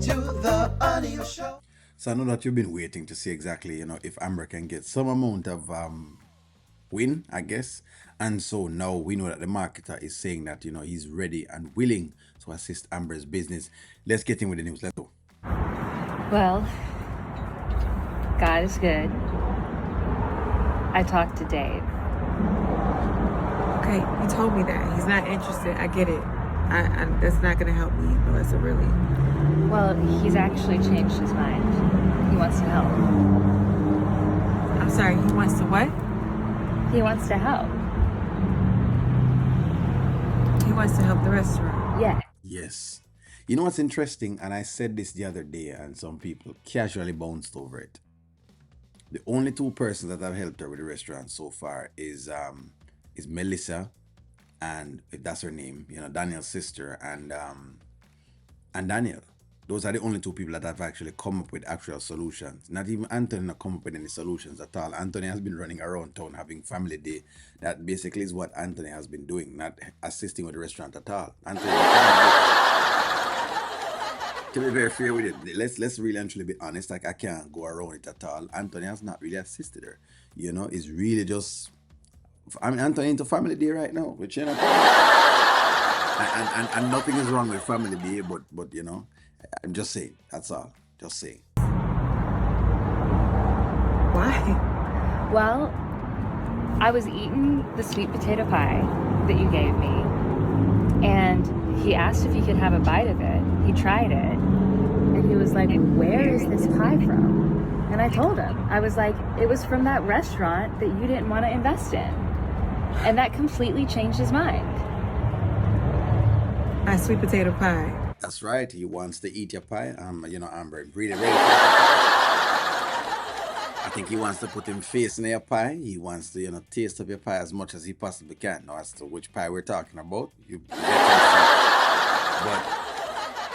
to the audio show. So I know that you've been waiting to see exactly, if Amber can get some amount of win, I guess. And so now we know that the marketer is saying that, he's ready and willing to assist Amber's business. Let's get in with the news. Let's go. Well, God is good. I talked to Dave. Okay, you told me that. He's not interested. I get it. I that's not going to help me, Melissa, really. Well, he's actually changed his mind. He wants to help. I'm sorry, he wants to what? He wants to help. He wants to help the restaurant. Yeah. Yes. You know what's interesting? And I said this the other day, and some people casually bounced over it. The only two persons that have helped her with the restaurant so far is Melissa, and if that's her name, Danielle's sister, and Danielle. Those are the only two people that have actually come up with actual solutions. Not even Anthony has come up with any solutions at all. Anthony has been running around town having family day. That basically is what Anthony has been doing, not assisting with the restaurant at all. Anthony, to be very fair with it, let's really actually be honest. Like, I can't go around it at all. Anthony has not really assisted her. It's really just. Anthony into family day right now, which and nothing is wrong with family day, but I'm just saying. That's all. Just saying. Why? Well, I was eating the sweet potato pie that you gave me, and he asked if he could have a bite of it. He tried it, and he was like, "Where is this pie from?" And I told him, I was like, "It was from that restaurant that you didn't want to invest in." And that completely changed his mind. My sweet potato pie. That's right. He wants to eat your pie. Amber, really ready. I think he wants to put him face in your pie. He wants to, taste of your pie as much as he possibly can. Now, as to which pie we're talking about, you get to see. But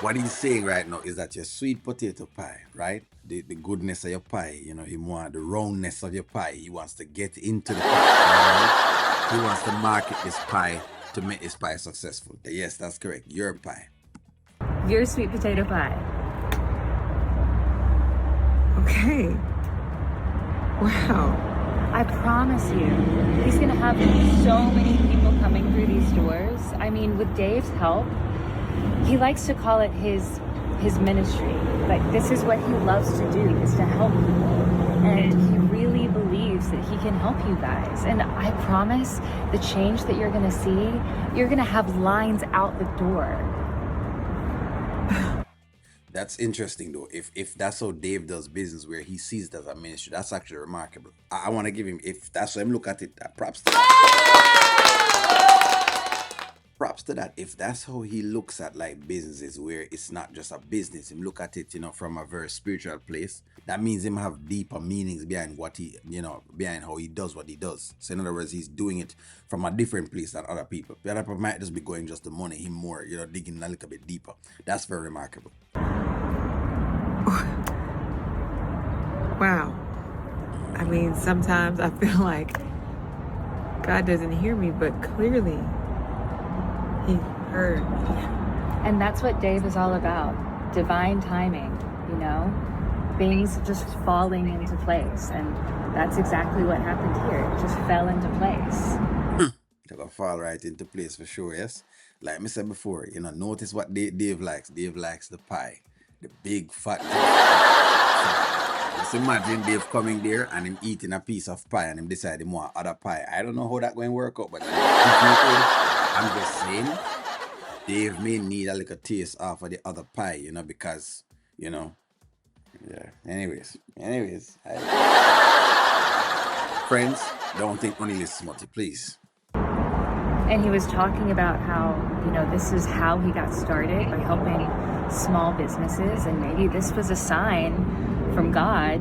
what he's saying right now is that your sweet potato pie, right? The goodness of your pie, he wants the roundness of your pie. He wants to get into the pie. He wants to market this pie to make this pie successful. Yes, that's correct. Your pie. Your sweet potato pie. Okay. Wow. I promise you, he's going to have so many people coming through these doors. I mean, with Dave's help, he likes to call it his ministry. Like, this is what he loves to do, is to help people. And he really believes that he can help you guys. And I promise the change that you're going to see, you're going to have lines out the door. That's interesting though. If that's how Dave does business, where he sees it as a ministry, that's actually remarkable. I want to give him, if that's how him look at it, props to that. Props to that. If that's how he looks at like businesses, where it's not just a business, him look at it, from a very spiritual place. That means him have deeper meanings behind what he, behind how he does what he does. So in other words, he's doing it from a different place than other people. The other people might just be going just the money, him more, digging a little bit deeper. That's very remarkable. Wow. I mean, sometimes I feel like God doesn't hear me, but clearly he heard me. And that's what Dave is all about. Divine timing, things just falling into place. And that's exactly what happened here. It just fell into place. It'll fall right into place for sure, yes? Like I said before, notice what Dave likes. Dave likes the pie. The big fat. Just imagine Dave coming there and him eating a piece of pie and him decide him want other pie. I don't know how that going to work out, but I'm just saying, Dave may need a little taste off of the other pie, because, yeah. Anyways. Friends, don't think only this smutty, please. And he was talking about how, this is how he got started, by helping small businesses, and maybe this was a sign from God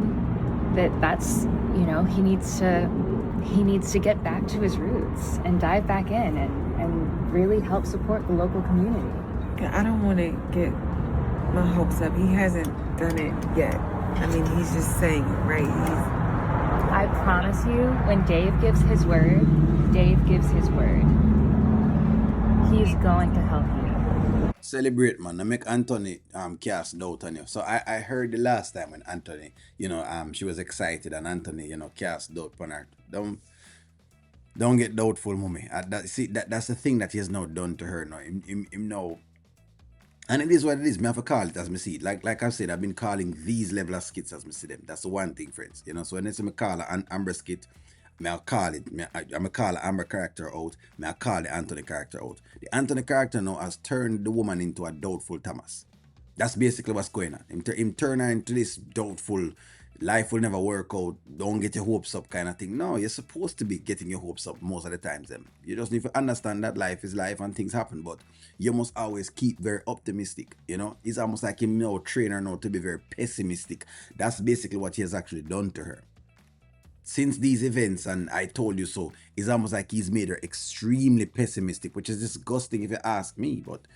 that's he needs to get back to his roots and dive back in and really help support the local community. I don't want to get my hopes up. He hasn't done it yet. I mean, he's just saying it, right? I promise you, when Dave gives his word, Dave gives his word. He's going to help you. Celebrate, man. I make Anthony cast doubt on you. So I heard the last time when Anthony, she was excited and Anthony, cast doubt on her. Don't get doubtful, mommy. That's the thing that he has now done to her now. Him now. And it is what it is. Me have to call it as me see it. Like I've said, I've been calling these level of skits as me see them. That's the one thing, friends. So when it's me call an Amber skit, me I'll call it. I'm call the Amber character out. Me I'll call the Anthony character out. The Anthony character now has turned the woman into a doubtful Thomas. That's basically what's going on. Him turn her into this doubtful, life will never work out, don't get your hopes up kind of thing. No, you're supposed to be getting your hopes up most of the times. You just need to understand that life is life and things happen, but you must always keep very optimistic. It's almost like him now train her now to be very pessimistic. That's basically what he has actually done to her. Since these events, and I told you so, it's almost like he's made her extremely pessimistic, which is disgusting if you ask me, but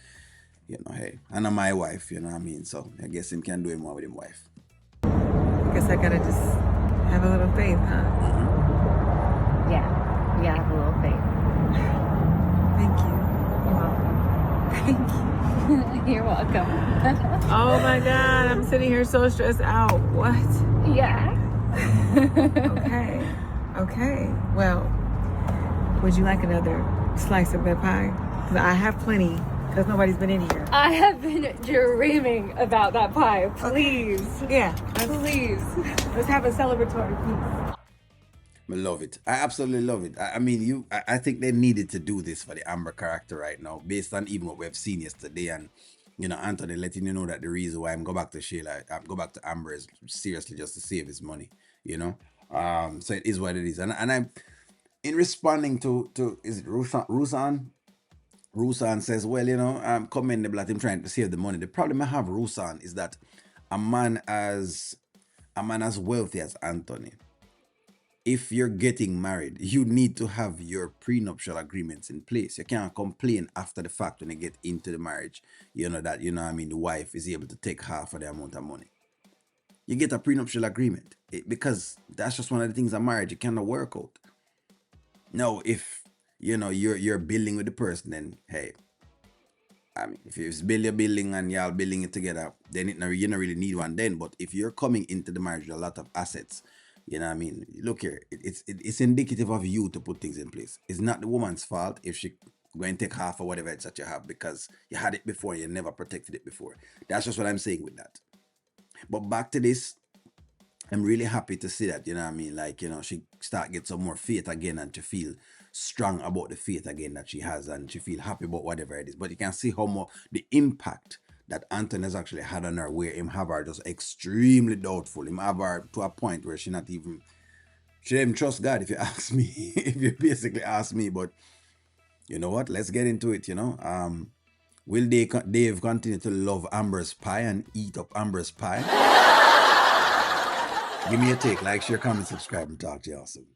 hey, and I'm my wife, you know what I mean? So I guess him can do him more with him wife. I guess I gotta just have a little faith, huh? Yeah, we have a little faith. Thank you. You're welcome. Thank you. You're welcome. Oh my God, I'm sitting here so stressed out. What? Yeah. Okay. Well, would you like another slice of that pie? Because I have plenty. Because nobody's been in here. I have been dreaming about that pie. Please. Yeah. Please. Let's have a celebratory piece. I love it. I absolutely love it. I think they needed to do this for the Amber character right now, based on even what we've seen yesterday. And, Anthony letting you know that the reason why I'm go back to Sheila, go back to Amber is seriously just to save his money, So it is what it is. And I'm, in responding to is it Rusan? Rusan says, well, I'm commendable at him trying to save the money. The problem I have, Rusan, is that a man as wealthy as Anthony, if you're getting married, you need to have your prenuptial agreements in place. You can't complain after the fact when you get into the marriage, that, the wife is able to take half of the amount of money. You get a prenuptial agreement because that's just one of the things of marriage. You cannot work out. No, if you're building with the person, then hey, if you build your building and y'all building it together, then you don't really need one then. But if you're coming into the marriage with a lot of assets, look here, it's indicative of you to put things in place. It's not the woman's fault if she go and take half or whatever it's that you have because you had it before, you never protected it before. That's just what I'm saying with that. But back to this, I'm really happy to see that, she start get some more faith again and to feel strong about the faith again that she has and she feel happy about whatever it is. But you can see how much the impact that Anthony has actually had on her, where him have her just extremely doubtful. Him have her to a point where she didn't even trust God, if you ask me. If you basically ask me. But you know what? Let's get into it, Will Dave continue to love Amber's pie and eat up Amber's pie? Give me a take, like, share, comment, subscribe, and talk to you all soon.